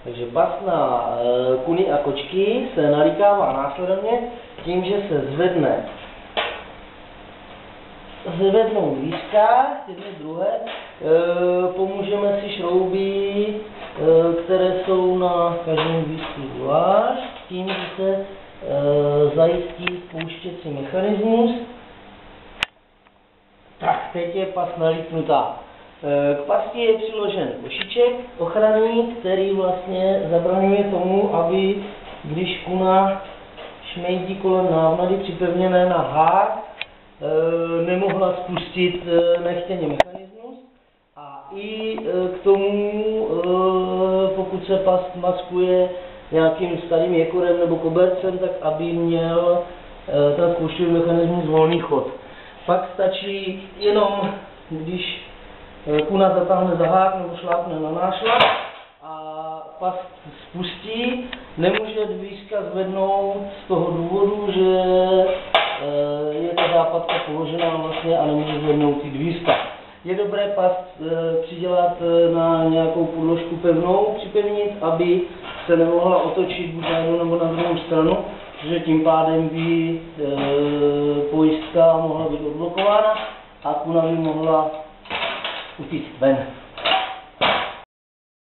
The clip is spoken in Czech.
Takže pas na kuny a kočky se nalikává následovně tím, že se zvednou dvířka, jedno druhé, pomůžeme si šrouby, které jsou na každém dvířku zvlášť, tím, že se zajistí spouštěcí mechanismus. Tak, teď je pas naliknutá. K pasti je přiložen košiček ochranný, který vlastně zabraňuje tomu, aby když kuna šmejdí kolem návnady připevněné na hák, nemohla spustit nechtěně mechanismus. A i k tomu, pokud se pas maskuje nějakým starým jekorem nebo kobercem, tak aby měl ten spouštěný mechanismus volný chod. Pak stačí jenom, když kuna zatáhne za hák nebo šlápne na nášlap a pas spustí, nemůže dvířka zvednout z toho důvodu, že je ta západka položená vlastně a nemůže zvednout ty dvířka. Je dobré pas přidělat na nějakou podložku pevnou, připevnit, aby se nemohla otočit buď na jednu nebo na druhou stranu, protože tím pádem by pojistka mohla být odblokována a kuna by mohla utíct ven.